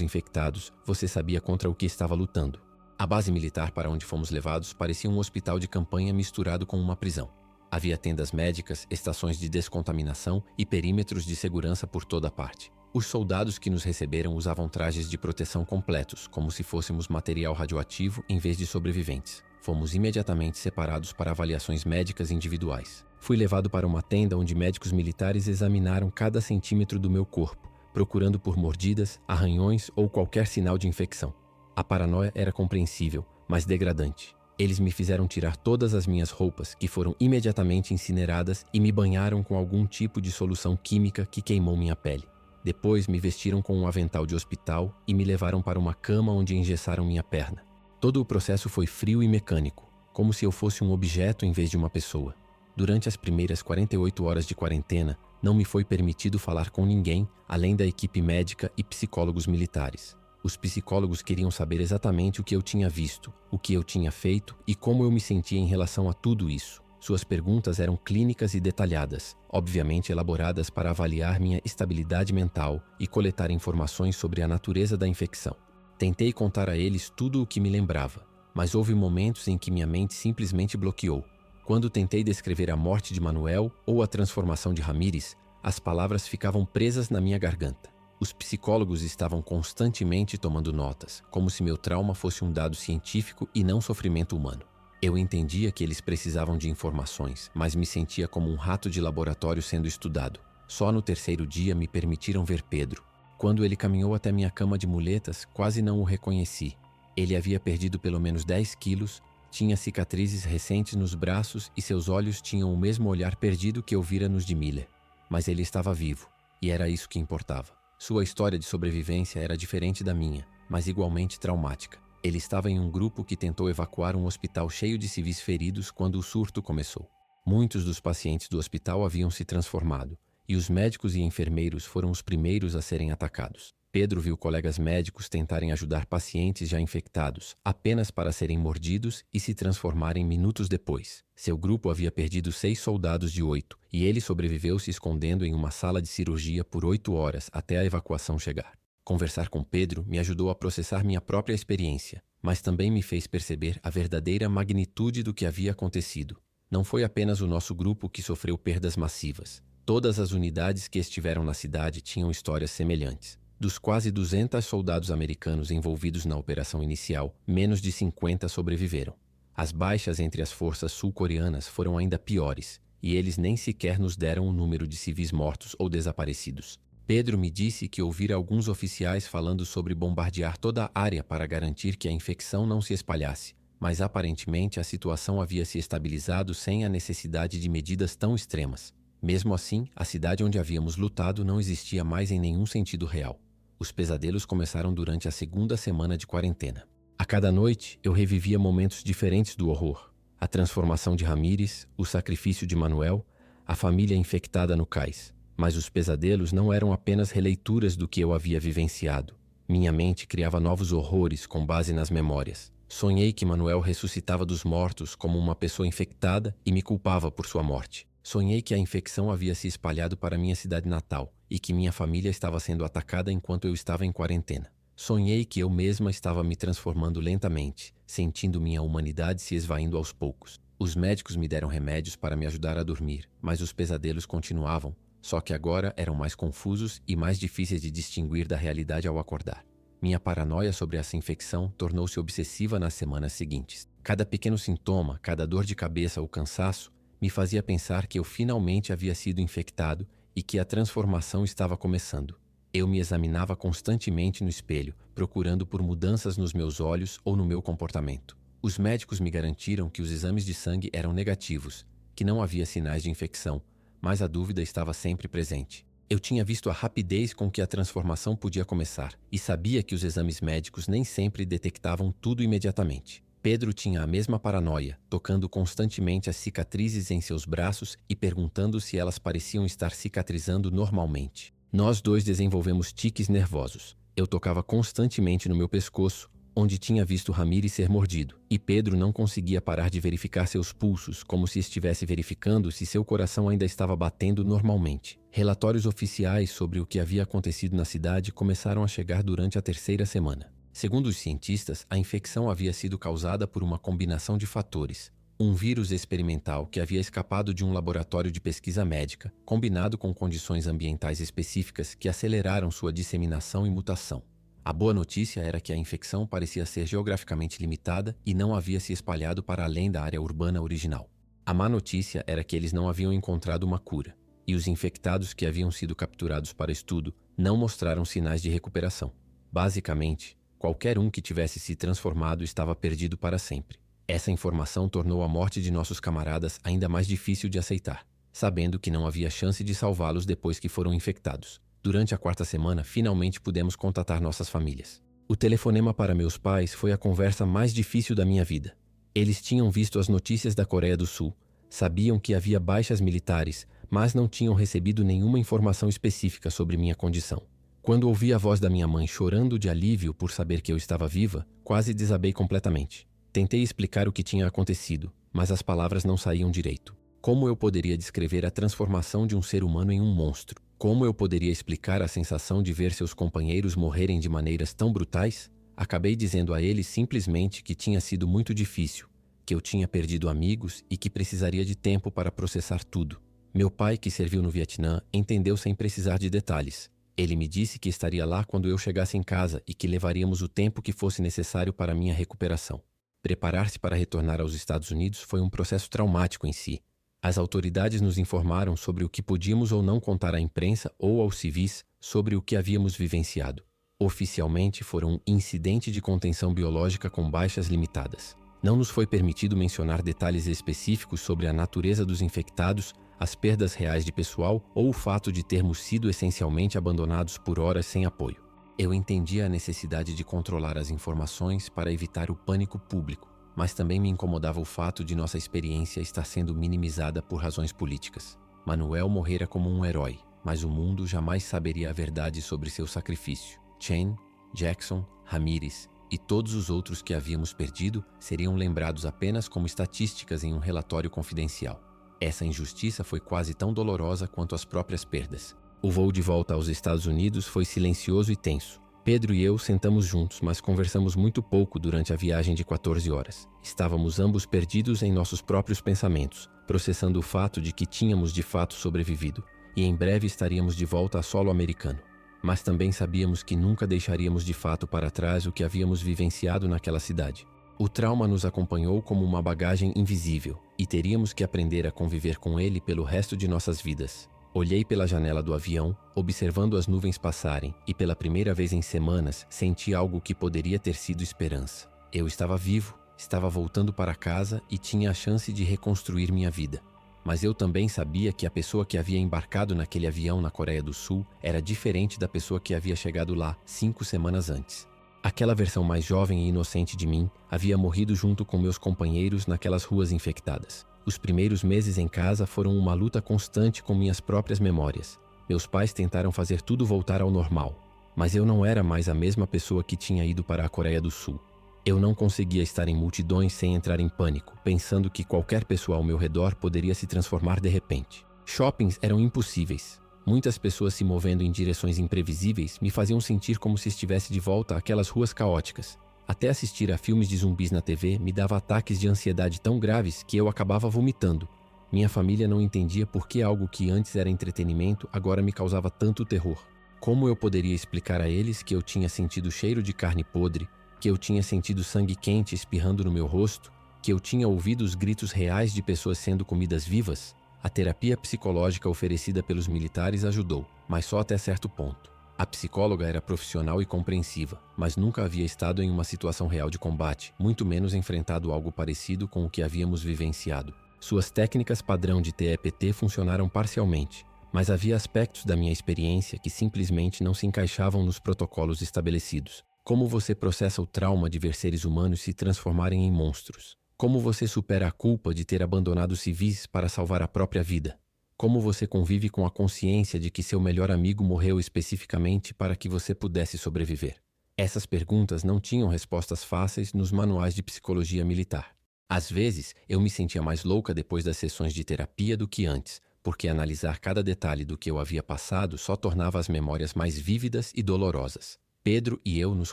infectados, você sabia contra o que estava lutando. A base militar para onde fomos levados parecia um hospital de campanha misturado com uma prisão. Havia tendas médicas, estações de descontaminação e perímetros de segurança por toda parte. Os soldados que nos receberam usavam trajes de proteção completos, como se fôssemos material radioativo em vez de sobreviventes. Fomos imediatamente separados para avaliações médicas individuais. Fui levado para uma tenda onde médicos militares examinaram cada centímetro do meu corpo, procurando por mordidas, arranhões ou qualquer sinal de infecção. A paranoia era compreensível, mas degradante. Eles me fizeram tirar todas as minhas roupas, que foram imediatamente incineradas, e me banharam com algum tipo de solução química que queimou minha pele. Depois me vestiram com um avental de hospital e me levaram para uma cama onde engessaram minha perna. Todo o processo foi frio e mecânico, como se eu fosse um objeto em vez de uma pessoa. Durante as primeiras 48 horas de quarentena, não me foi permitido falar com ninguém, além da equipe médica e psicólogos militares. Os psicólogos queriam saber exatamente o que eu tinha visto, o que eu tinha feito e como eu me sentia em relação a tudo isso. Suas perguntas eram clínicas e detalhadas, obviamente elaboradas para avaliar minha estabilidade mental e coletar informações sobre a natureza da infecção. Tentei contar a eles tudo o que me lembrava, mas houve momentos em que minha mente simplesmente bloqueou. Quando tentei descrever a morte de Manuel ou a transformação de Ramírez, as palavras ficavam presas na minha garganta. Os psicólogos estavam constantemente tomando notas, como se meu trauma fosse um dado científico e não sofrimento humano. Eu entendia que eles precisavam de informações, mas me sentia como um rato de laboratório sendo estudado. Só no terceiro dia me permitiram ver Pedro. Quando ele caminhou até minha cama de muletas, quase não o reconheci. Ele havia perdido pelo menos 10 quilos, tinha cicatrizes recentes nos braços e seus olhos tinham o mesmo olhar perdido que eu vira nos de Miller. Mas ele estava vivo, e era isso que importava. Sua história de sobrevivência era diferente da minha, mas igualmente traumática. Ele estava em um grupo que tentou evacuar um hospital cheio de civis feridos quando o surto começou. Muitos dos pacientes do hospital haviam se transformado, e os médicos e enfermeiros foram os primeiros a serem atacados. Pedro viu colegas médicos tentarem ajudar pacientes já infectados, apenas para serem mordidos e se transformarem minutos depois. Seu grupo havia perdido 6 soldados de 8, e ele sobreviveu se escondendo em uma sala de cirurgia por 8 horas até a evacuação chegar. Conversar com Pedro me ajudou a processar minha própria experiência, mas também me fez perceber a verdadeira magnitude do que havia acontecido. Não foi apenas o nosso grupo que sofreu perdas massivas. Todas as unidades que estiveram na cidade tinham histórias semelhantes. Dos quase 200 soldados americanos envolvidos na operação inicial, menos de 50 sobreviveram. As baixas entre as forças sul-coreanas foram ainda piores, e eles nem sequer nos deram o número de civis mortos ou desaparecidos. Pedro me disse que ouvira alguns oficiais falando sobre bombardear toda a área para garantir que a infecção não se espalhasse, mas aparentemente a situação havia se estabilizado sem a necessidade de medidas tão extremas. Mesmo assim, a cidade onde havíamos lutado não existia mais em nenhum sentido real. Os pesadelos começaram durante a segunda semana de quarentena. A cada noite, eu revivia momentos diferentes do horror. A transformação de Ramírez, o sacrifício de Manuel, a família infectada no cais. Mas os pesadelos não eram apenas releituras do que eu havia vivenciado. Minha mente criava novos horrores com base nas memórias. Sonhei que Manuel ressuscitava dos mortos como uma pessoa infectada e me culpava por sua morte. Sonhei que a infecção havia se espalhado para minha cidade natal e que minha família estava sendo atacada enquanto eu estava em quarentena. Sonhei que eu mesma estava me transformando lentamente, sentindo minha humanidade se esvaindo aos poucos. Os médicos me deram remédios para me ajudar a dormir, mas os pesadelos continuavam, só que agora eram mais confusos e mais difíceis de distinguir da realidade ao acordar. Minha paranoia sobre essa infecção tornou-se obsessiva nas semanas seguintes. Cada pequeno sintoma, cada dor de cabeça ou cansaço, me fazia pensar que eu finalmente havia sido infectado e que a transformação estava começando. Eu me examinava constantemente no espelho, procurando por mudanças nos meus olhos ou no meu comportamento. Os médicos me garantiram que os exames de sangue eram negativos, que não havia sinais de infecção, mas a dúvida estava sempre presente. Eu tinha visto a rapidez com que a transformação podia começar e sabia que os exames médicos nem sempre detectavam tudo imediatamente. Pedro tinha a mesma paranoia, tocando constantemente as cicatrizes em seus braços e perguntando se elas pareciam estar cicatrizando normalmente. Nós dois desenvolvemos tiques nervosos. Eu tocava constantemente no meu pescoço, onde tinha visto Ramírez ser mordido, e Pedro não conseguia parar de verificar seus pulsos, como se estivesse verificando se seu coração ainda estava batendo normalmente. Relatórios oficiais sobre o que havia acontecido na cidade começaram a chegar durante a terceira semana. Segundo os cientistas, a infecção havia sido causada por uma combinação de fatores. Um vírus experimental que havia escapado de um laboratório de pesquisa médica, combinado com condições ambientais específicas que aceleraram sua disseminação e mutação. A boa notícia era que a infecção parecia ser geograficamente limitada e não havia se espalhado para além da área urbana original. A má notícia era que eles não haviam encontrado uma cura, e os infectados que haviam sido capturados para estudo não mostraram sinais de recuperação. Basicamente, qualquer um que tivesse se transformado estava perdido para sempre. Essa informação tornou a morte de nossos camaradas ainda mais difícil de aceitar, sabendo que não havia chance de salvá-los depois que foram infectados. Durante a quarta semana, finalmente pudemos contatar nossas famílias. O telefonema para meus pais foi a conversa mais difícil da minha vida. Eles tinham visto as notícias da Coreia do Sul, sabiam que havia baixas militares, mas não tinham recebido nenhuma informação específica sobre minha condição. Quando ouvi a voz da minha mãe chorando de alívio por saber que eu estava viva, quase desabei completamente. Tentei explicar o que tinha acontecido, mas as palavras não saíam direito. Como eu poderia descrever a transformação de um ser humano em um monstro? Como eu poderia explicar a sensação de ver seus companheiros morrerem de maneiras tão brutais? Acabei dizendo a eles simplesmente que tinha sido muito difícil, que eu tinha perdido amigos e que precisaria de tempo para processar tudo. Meu pai, que serviu no Vietnã, entendeu sem precisar de detalhes. Ele me disse que estaria lá quando eu chegasse em casa e que levaríamos o tempo que fosse necessário para minha recuperação. Preparar-se para retornar aos Estados Unidos foi um processo traumático em si. As autoridades nos informaram sobre o que podíamos ou não contar à imprensa ou aos civis sobre o que havíamos vivenciado. Oficialmente, foram um incidente de contenção biológica com baixas limitadas. Não nos foi permitido mencionar detalhes específicos sobre a natureza dos infectados, as perdas reais de pessoal ou o fato de termos sido essencialmente abandonados por horas sem apoio. Eu entendia a necessidade de controlar as informações para evitar o pânico público, mas também me incomodava o fato de nossa experiência estar sendo minimizada por razões políticas. Manuel morrera como um herói, mas o mundo jamais saberia a verdade sobre seu sacrifício. Chen, Jackson, Ramírez e todos os outros que havíamos perdido seriam lembrados apenas como estatísticas em um relatório confidencial. Essa injustiça foi quase tão dolorosa quanto as próprias perdas. O voo de volta aos Estados Unidos foi silencioso e tenso. Pedro e eu sentamos juntos, mas conversamos muito pouco durante a viagem de 14 horas. Estávamos ambos perdidos em nossos próprios pensamentos, processando o fato de que tínhamos de fato sobrevivido, e em breve estaríamos de volta a solo americano. Mas também sabíamos que nunca deixaríamos de fato para trás o que havíamos vivenciado naquela cidade. O trauma nos acompanhou como uma bagagem invisível, e teríamos que aprender a conviver com ele pelo resto de nossas vidas. Olhei pela janela do avião, observando as nuvens passarem, e pela primeira vez em semanas senti algo que poderia ter sido esperança. Eu estava vivo, estava voltando para casa e tinha a chance de reconstruir minha vida. Mas eu também sabia que a pessoa que havia embarcado naquele avião na Coreia do Sul era diferente da pessoa que havia chegado lá 5 semanas antes. Aquela versão mais jovem e inocente de mim havia morrido junto com meus companheiros naquelas ruas infectadas. Os primeiros meses em casa foram uma luta constante com minhas próprias memórias. Meus pais tentaram fazer tudo voltar ao normal, mas eu não era mais a mesma pessoa que tinha ido para a Coreia do Sul. Eu não conseguia estar em multidões sem entrar em pânico, pensando que qualquer pessoa ao meu redor poderia se transformar de repente. Shoppings eram impossíveis. Muitas pessoas se movendo em direções imprevisíveis me faziam sentir como se estivesse de volta àquelas ruas caóticas. Até assistir a filmes de zumbis na TV me dava ataques de ansiedade tão graves que eu acabava vomitando. Minha família não entendia por que algo que antes era entretenimento agora me causava tanto terror. Como eu poderia explicar a eles que eu tinha sentido cheiro de carne podre, que eu tinha sentido sangue quente espirrando no meu rosto, que eu tinha ouvido os gritos reais de pessoas sendo comidas vivas? A terapia psicológica oferecida pelos militares ajudou, mas só até certo ponto. A psicóloga era profissional e compreensiva, mas nunca havia estado em uma situação real de combate, muito menos enfrentado algo parecido com o que havíamos vivenciado. Suas técnicas padrão de TEPT funcionaram parcialmente, mas havia aspectos da minha experiência que simplesmente não se encaixavam nos protocolos estabelecidos. Como você processa o trauma de ver seres humanos se transformarem em monstros? Como você supera a culpa de ter abandonado civis para salvar a própria vida? Como você convive com a consciência de que seu melhor amigo morreu especificamente para que você pudesse sobreviver? Essas perguntas não tinham respostas fáceis nos manuais de psicologia militar. Às vezes, eu me sentia mais louca depois das sessões de terapia do que antes, porque analisar cada detalhe do que eu havia passado só tornava as memórias mais vívidas e dolorosas. Pedro e eu nos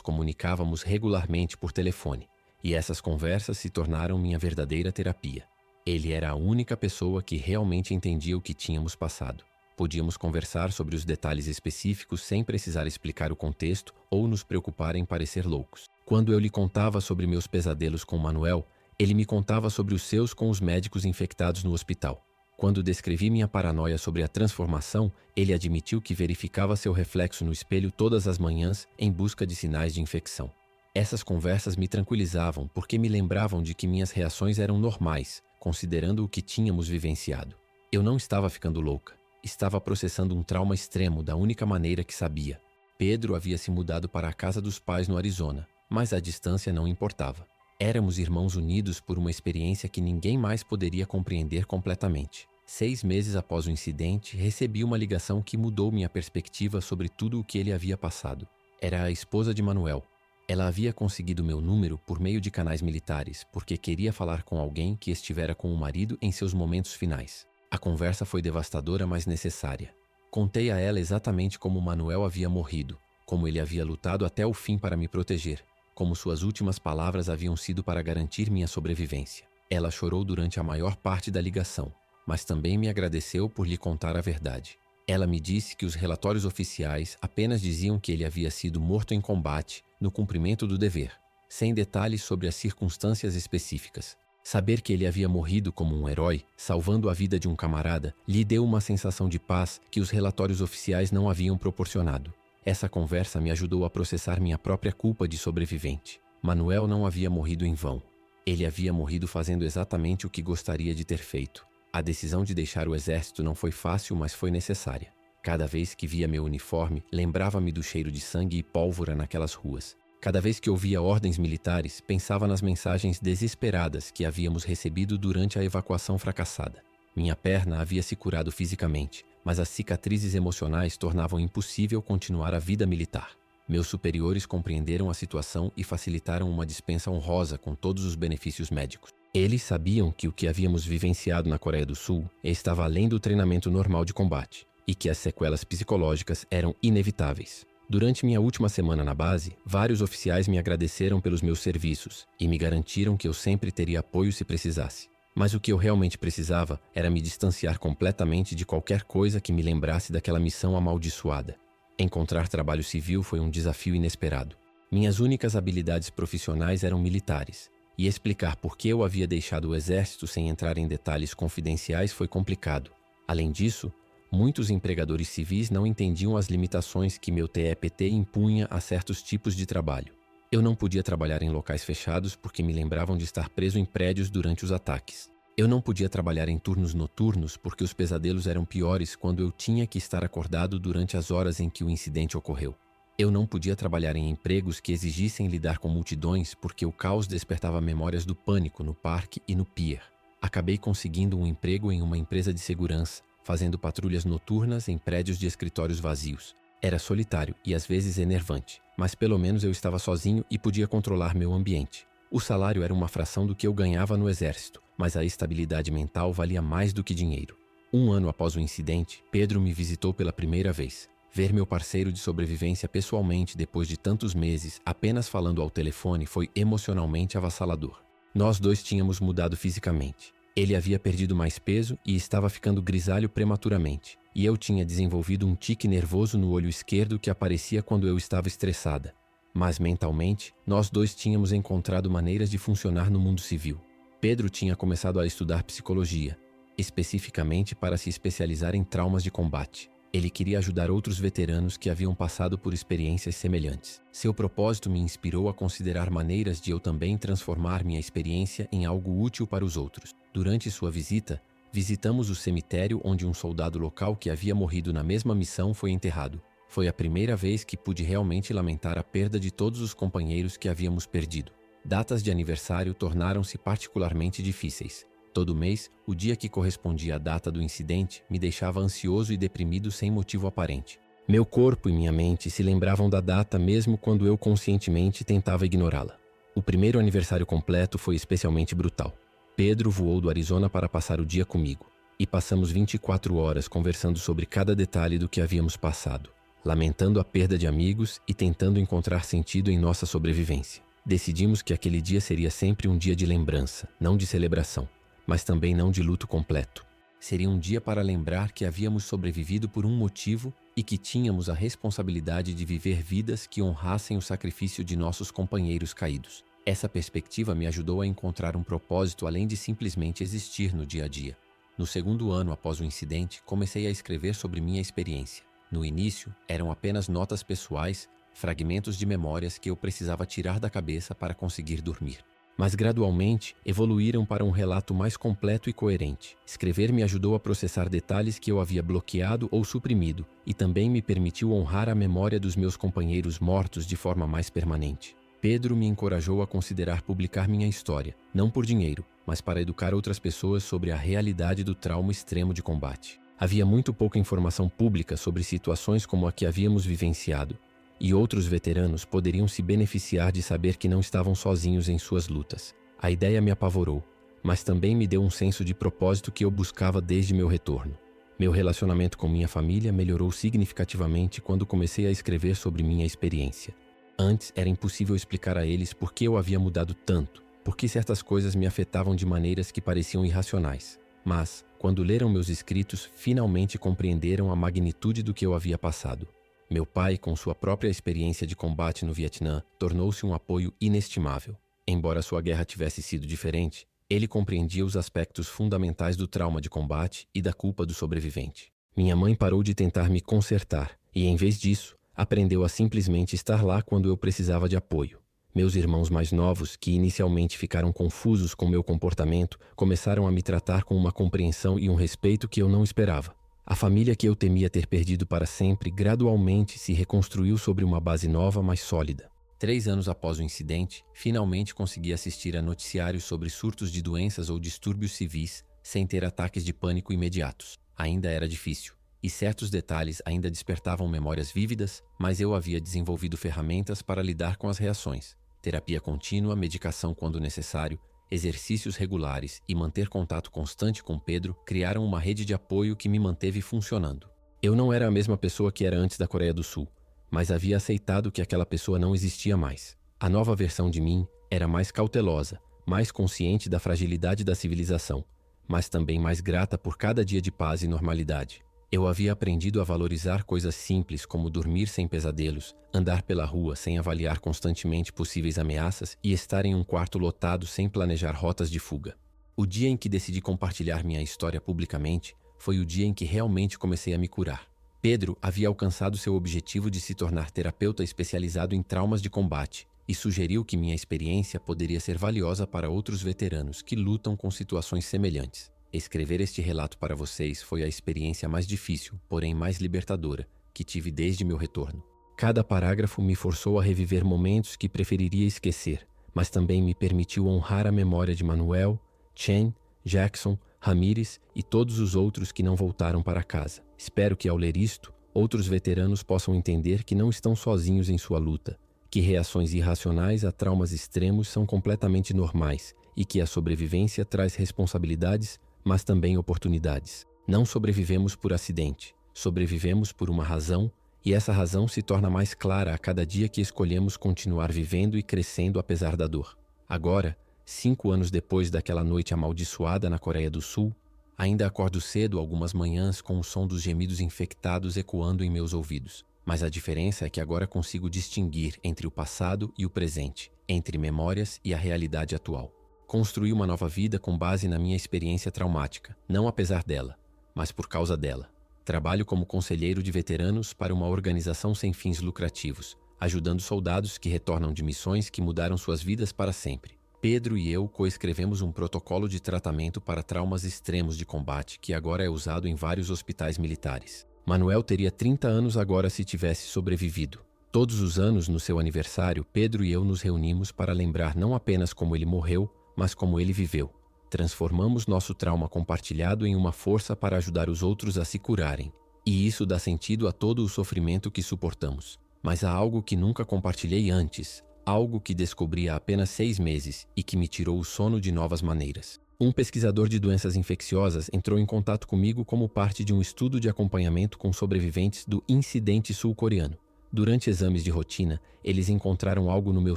comunicávamos regularmente por telefone, e essas conversas se tornaram minha verdadeira terapia. Ele era a única pessoa que realmente entendia o que tínhamos passado. Podíamos conversar sobre os detalhes específicos sem precisar explicar o contexto ou nos preocupar em parecer loucos. Quando eu lhe contava sobre meus pesadelos com Manuel, ele me contava sobre os seus com os médicos infectados no hospital. Quando descrevi minha paranoia sobre a transformação, ele admitiu que verificava seu reflexo no espelho todas as manhãs em busca de sinais de infecção. Essas conversas me tranquilizavam porque me lembravam de que minhas reações eram normais, considerando o que tínhamos vivenciado. Eu não estava ficando louca. Estava processando um trauma extremo da única maneira que sabia. Pedro havia se mudado para a casa dos pais no Arizona, mas a distância não importava. Éramos irmãos unidos por uma experiência que ninguém mais poderia compreender completamente. 6 meses após o incidente, recebi uma ligação que mudou minha perspectiva sobre tudo o que ele havia passado. Era a esposa de Manuel. Ela havia conseguido meu número por meio de canais militares, porque queria falar com alguém que estivera com o marido em seus momentos finais. A conversa foi devastadora, mas necessária. Contei a ela exatamente como Manuel havia morrido, como ele havia lutado até o fim para me proteger, como suas últimas palavras haviam sido para garantir minha sobrevivência. Ela chorou durante a maior parte da ligação, mas também me agradeceu por lhe contar a verdade. Ela me disse que os relatórios oficiais apenas diziam que ele havia sido morto em combate, no cumprimento do dever, sem detalhes sobre as circunstâncias específicas. Saber que ele havia morrido como um herói, salvando a vida de um camarada, lhe deu uma sensação de paz que os relatórios oficiais não haviam proporcionado. Essa conversa me ajudou a processar minha própria culpa de sobrevivente. Manuel não havia morrido em vão. Ele havia morrido fazendo exatamente o que gostaria de ter feito. A decisão de deixar o exército não foi fácil, mas foi necessária. Cada vez que via meu uniforme, lembrava-me do cheiro de sangue e pólvora naquelas ruas. Cada vez que ouvia ordens militares, pensava nas mensagens desesperadas que havíamos recebido durante a evacuação fracassada. Minha perna havia se curado fisicamente, mas as cicatrizes emocionais tornavam impossível continuar a vida militar. Meus superiores compreenderam a situação e facilitaram uma dispensa honrosa com todos os benefícios médicos. Eles sabiam que o que havíamos vivenciado na Coreia do Sul estava além do treinamento normal de combate, e que as sequelas psicológicas eram inevitáveis. Durante minha última semana na base, vários oficiais me agradeceram pelos meus serviços e me garantiram que eu sempre teria apoio se precisasse. Mas o que eu realmente precisava era me distanciar completamente de qualquer coisa que me lembrasse daquela missão amaldiçoada. Encontrar trabalho civil foi um desafio inesperado. Minhas únicas habilidades profissionais eram militares, e explicar por que eu havia deixado o exército sem entrar em detalhes confidenciais foi complicado. Além disso, muitos empregadores civis não entendiam as limitações que meu TEPT impunha a certos tipos de trabalho. Eu não podia trabalhar em locais fechados porque me lembravam de estar preso em prédios durante os ataques. Eu não podia trabalhar em turnos noturnos porque os pesadelos eram piores quando eu tinha que estar acordado durante as horas em que o incidente ocorreu. Eu não podia trabalhar em empregos que exigissem lidar com multidões porque o caos despertava memórias do pânico no parque e no pier. Acabei conseguindo um emprego em uma empresa de segurança, fazendo patrulhas noturnas em prédios de escritórios vazios. Era solitário e às vezes enervante, mas pelo menos eu estava sozinho e podia controlar meu ambiente. O salário era uma fração do que eu ganhava no exército, mas a estabilidade mental valia mais do que dinheiro. 1 ano após o incidente, Pedro me visitou pela primeira vez. Ver meu parceiro de sobrevivência pessoalmente depois de tantos meses, apenas falando ao telefone, foi emocionalmente avassalador. Nós dois tínhamos mudado fisicamente. Ele havia perdido mais peso e estava ficando grisalho prematuramente, e eu tinha desenvolvido um tique nervoso no olho esquerdo que aparecia quando eu estava estressada. Mas mentalmente, nós dois tínhamos encontrado maneiras de funcionar no mundo civil. Pedro tinha começado a estudar psicologia, especificamente para se especializar em traumas de combate. Ele queria ajudar outros veteranos que haviam passado por experiências semelhantes. Seu propósito me inspirou a considerar maneiras de eu também transformar minha experiência em algo útil para os outros. Durante sua visita, visitamos o cemitério onde um soldado local que havia morrido na mesma missão foi enterrado. Foi a primeira vez que pude realmente lamentar a perda de todos os companheiros que havíamos perdido. Datas de aniversário tornaram-se particularmente difíceis. Todo mês, o dia que correspondia à data do incidente me deixava ansioso e deprimido sem motivo aparente. Meu corpo e minha mente se lembravam da data mesmo quando eu conscientemente tentava ignorá-la. O primeiro aniversário completo foi especialmente brutal. Pedro voou do Arizona para passar o dia comigo, e passamos 24 horas conversando sobre cada detalhe do que havíamos passado, lamentando a perda de amigos e tentando encontrar sentido em nossa sobrevivência. Decidimos que aquele dia seria sempre um dia de lembrança, não de celebração, mas também não de luto completo. Seria um dia para lembrar que havíamos sobrevivido por um motivo e que tínhamos a responsabilidade de viver vidas que honrassem o sacrifício de nossos companheiros caídos. Essa perspectiva me ajudou a encontrar um propósito além de simplesmente existir no dia a dia. No segundo ano após o incidente, comecei a escrever sobre minha experiência. No início, eram apenas notas pessoais, fragmentos de memórias que eu precisava tirar da cabeça para conseguir dormir. Mas gradualmente evoluíram para um relato mais completo e coerente. Escrever me ajudou a processar detalhes que eu havia bloqueado ou suprimido e também me permitiu honrar a memória dos meus companheiros mortos de forma mais permanente. Pedro me encorajou a considerar publicar minha história, não por dinheiro, mas para educar outras pessoas sobre a realidade do trauma extremo de combate. Havia muito pouca informação pública sobre situações como a que havíamos vivenciado, e outros veteranos poderiam se beneficiar de saber que não estavam sozinhos em suas lutas. A ideia me apavorou, mas também me deu um senso de propósito que eu buscava desde meu retorno. Meu relacionamento com minha família melhorou significativamente quando comecei a escrever sobre minha experiência. Antes era impossível explicar a eles por que eu havia mudado tanto, por que certas coisas me afetavam de maneiras que pareciam irracionais. Mas, quando leram meus escritos, finalmente compreenderam a magnitude do que eu havia passado. Meu pai, com sua própria experiência de combate no Vietnã, tornou-se um apoio inestimável. Embora sua guerra tivesse sido diferente, ele compreendia os aspectos fundamentais do trauma de combate e da culpa do sobrevivente. Minha mãe parou de tentar me consertar e, em vez disso, aprendeu a simplesmente estar lá quando eu precisava de apoio. Meus irmãos mais novos, que inicialmente ficaram confusos com meu comportamento, começaram a me tratar com uma compreensão e um respeito que eu não esperava. A família que eu temia ter perdido para sempre gradualmente se reconstruiu sobre uma base nova, mais sólida. 3 anos após o incidente, finalmente consegui assistir a noticiários sobre surtos de doenças ou distúrbios civis sem ter ataques de pânico imediatos. Ainda era difícil, e certos detalhes ainda despertavam memórias vívidas, mas eu havia desenvolvido ferramentas para lidar com as reações. Terapia contínua, medicação quando necessário, exercícios regulares e manter contato constante com Pedro criaram uma rede de apoio que me manteve funcionando. Eu não era a mesma pessoa que era antes da Coreia do Sul, mas havia aceitado que aquela pessoa não existia mais. A nova versão de mim era mais cautelosa, mais consciente da fragilidade da civilização, mas também mais grata por cada dia de paz e normalidade. Eu havia aprendido a valorizar coisas simples como dormir sem pesadelos, andar pela rua sem avaliar constantemente possíveis ameaças e estar em um quarto lotado sem planejar rotas de fuga. O dia em que decidi compartilhar minha história publicamente foi o dia em que realmente comecei a me curar. Pedro havia alcançado seu objetivo de se tornar terapeuta especializado em traumas de combate e sugeriu que minha experiência poderia ser valiosa para outros veteranos que lutam com situações semelhantes. Escrever este relato para vocês foi a experiência mais difícil, porém mais libertadora, que tive desde meu retorno. Cada parágrafo me forçou a reviver momentos que preferiria esquecer, mas também me permitiu honrar a memória de Manuel, Chen, Jackson, Ramírez e todos os outros que não voltaram para casa. Espero que ao ler isto, outros veteranos possam entender que não estão sozinhos em sua luta, que reações irracionais a traumas extremos são completamente normais e que a sobrevivência traz responsabilidades, mas também oportunidades. Não sobrevivemos por acidente, sobrevivemos por uma razão, e essa razão se torna mais clara a cada dia que escolhemos continuar vivendo e crescendo apesar da dor. Agora, 5 anos depois daquela noite amaldiçoada na Coreia do Sul, ainda acordo cedo algumas manhãs com o som dos gemidos infectados ecoando em meus ouvidos. Mas a diferença é que agora consigo distinguir entre o passado e o presente, entre memórias e a realidade atual. Construí uma nova vida com base na minha experiência traumática, não apesar dela, mas por causa dela. Trabalho como conselheiro de veteranos para uma organização sem fins lucrativos, ajudando soldados que retornam de missões que mudaram suas vidas para sempre. Pedro e eu coescrevemos um protocolo de tratamento para traumas extremos de combate que agora é usado em vários hospitais militares. Manuel teria 30 anos agora se tivesse sobrevivido. Todos os anos, no seu aniversário, Pedro e eu nos reunimos para lembrar não apenas como ele morreu, mas como ele viveu. Transformamos nosso trauma compartilhado em uma força para ajudar os outros a se curarem. E isso dá sentido a todo o sofrimento que suportamos. Mas há algo que nunca compartilhei antes, algo que descobri há apenas 6 meses e que me tirou o sono de novas maneiras. Um pesquisador de doenças infecciosas entrou em contato comigo como parte de um estudo de acompanhamento com sobreviventes do incidente sul-coreano. Durante exames de rotina, eles encontraram algo no meu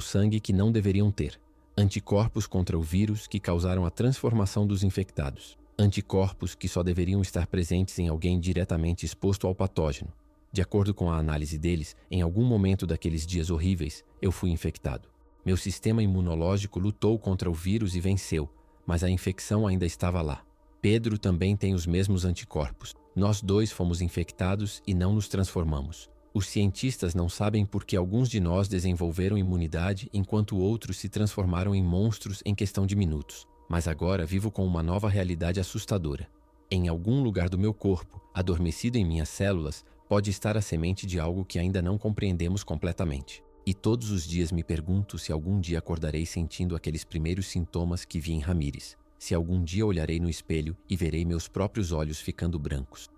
sangue que não deveriam ter: anticorpos contra o vírus que causaram a transformação dos infectados. Anticorpos que só deveriam estar presentes em alguém diretamente exposto ao patógeno. De acordo com a análise deles, em algum momento daqueles dias horríveis, eu fui infectado. Meu sistema imunológico lutou contra o vírus e venceu, mas a infecção ainda estava lá. Pedro também tem os mesmos anticorpos. Nós dois fomos infectados e não nos transformamos. Os cientistas não sabem por que alguns de nós desenvolveram imunidade enquanto outros se transformaram em monstros em questão de minutos. Mas agora vivo com uma nova realidade assustadora. Em algum lugar do meu corpo, adormecido em minhas células, pode estar a semente de algo que ainda não compreendemos completamente. E todos os dias me pergunto se algum dia acordarei sentindo aqueles primeiros sintomas que vi em Ramírez. Se algum dia olharei no espelho e verei meus próprios olhos ficando brancos.